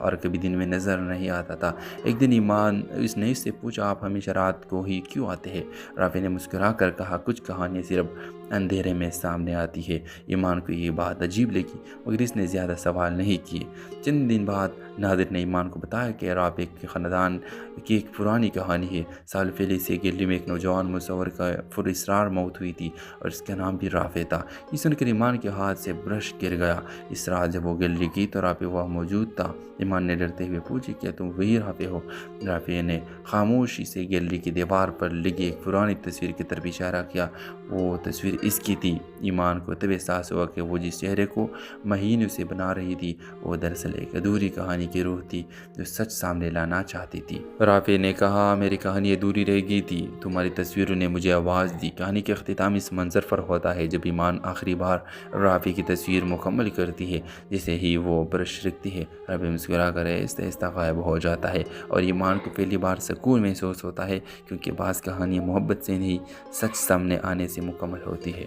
اور کبھی دن میں نظر نہیں آتا تھا۔ ایک دن ایمان اس نے اس سے پوچھا، آپ ہمیشہ رات کو ہی کیوں آتے ہیں؟ رافع نے مسکرا کر کہا، کچھ کہانیاں صرف اندھیرے میں سامنے آتی ہے۔ ایمان کو یہ بات عجیب لگی مگر اس نے زیادہ سوال نہیں کیے۔ چند دن بعد نادر نے ایمان کو بتایا کہ رافع کے خاندان کی ایک پرانی کہانی ہے۔ سال پہلے اسے گلی میں ایک نوجوان مصور کا پراسرار موت ہوئی تھی اور اس کا نام بھی رافع تھا۔ یہ سن کر ایمان کے ہاتھ سے برش گر گیا۔ اس رات جب وہ گلی گئی تو رافع وہاں موجود تھا۔ ایمان نے ڈرتے ہوئے پوچھا، کیا تم وہی رافع ہو؟ رافع نے خاموشی سے گلی کی دیوار پر لگی ایک پرانی تصویر کی طرف اشارہ کیا۔ وہ تصویر اس کی تھی۔ ایمان کو تب احساس ہوا کہ وہ جس چہرے کو مہینوں سے بنا رہی تھی وہ دراصل ایک ادھوری کہانی کی روح تھی جو سچ سامنے لانا چاہتی تھی۔ رافع نے کہا، میری کہانی ادھوری رہ گئی تھی، تمہاری تصویروں نے مجھے آواز دی۔ کہانی کے اختتام اس منظر پر ہوتا ہے جب ایمان آخری بار رافع کی تصویر مکمل کرتی ہے۔ جیسے ہی وہ برش رکھتی ہے، رافع مسکرا کر آہستہ آہستہ غائب ہو جاتا ہے اور ایمان کو پہلی بار سکون محسوس ہوتا ہے، کیونکہ بعض کہانیاں محبت سے نہیں سچ سامنے آنے سے مکمل ہوتی ہے۔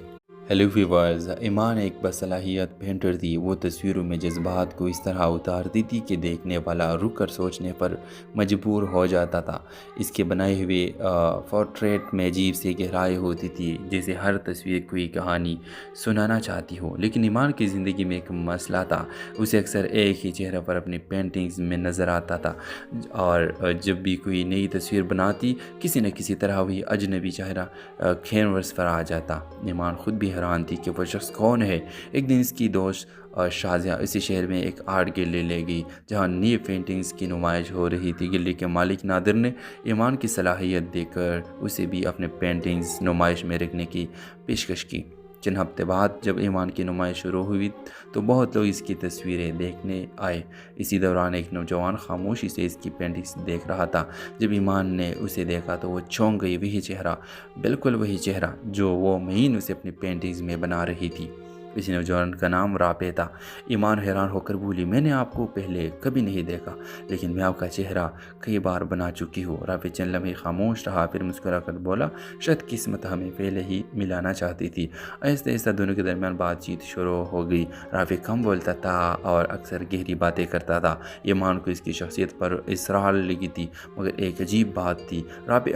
ہیلو ویورز، ایمان ایک باصلاحیت پینٹر تھی۔ وہ تصویروں میں جذبات کو اس طرح اتارتی تھی کہ دیکھنے والا رک کر سوچنے پر مجبور ہو جاتا تھا۔ اس کے بنائے ہوئے پورٹریٹ میں عجیب سی گہرائی ہوتی تھی، جیسے ہر تصویر کوئی کہانی سنانا چاہتی ہو۔ لیکن ایمان کی زندگی میں ایک مسئلہ تھا، اسے اکثر ایک ہی چہرہ پر اپنی پینٹنگز میں نظر آتا تھا، اور جب بھی کوئی نئی تصویر بناتی کسی نہ کسی طرح وہی اجنبی چہرہ کینوس پر آ جاتا۔ ایمان خود بھی حیران تھی کہ وہ شخص کون ہے۔ ایک دن اس کی دوست شازیہ اسی شہر میں ایک آرٹ گیلری لے گئی جہاں نئی پینٹنگز کی نمائش ہو رہی تھی۔ گیلری کے مالک نادر نے ایمان کی صلاحیت دیکھ کر اسے بھی اپنے پینٹنگز نمائش میں رکھنے کی پیشکش کی۔ چند ہفتے بعد جب ایمان کی نمائش شروع ہوئی تو بہت لوگ اس کی تصویریں دیکھنے آئے۔ اسی دوران ایک نوجوان خاموشی سے اس کی پینٹنگز دیکھ رہا تھا۔ جب ایمان نے اسے دیکھا تو وہ چونک گئی۔ وہی چہرہ، بالکل وہی چہرہ جو وہ مہینوں سے اپنی پینٹنگز میں بنا رہی تھی۔ اس نوجوان کا نام رافع تھا۔ ایمان حیران ہو کر بولی، میں نے آپ کو پہلے کبھی نہیں دیکھا، لیکن میں آپ کا چہرہ کئی بار بنا چکی ہوں۔ رافع چند لمحے خاموش رہا، پھر مسکرا کر بولا، شاید قسمت ہمیں پہلے ہی ملانا چاہتی تھی۔ آہستہ آہستہ دونوں کے درمیان بات چیت شروع ہو گئی۔ رافع کم بولتا تھا اور اکثر گہری باتیں کرتا تھا۔ ایمان کو اس کی شخصیت پر اسرار لگی تھی، مگر ایک عجیب بات تھی، رافع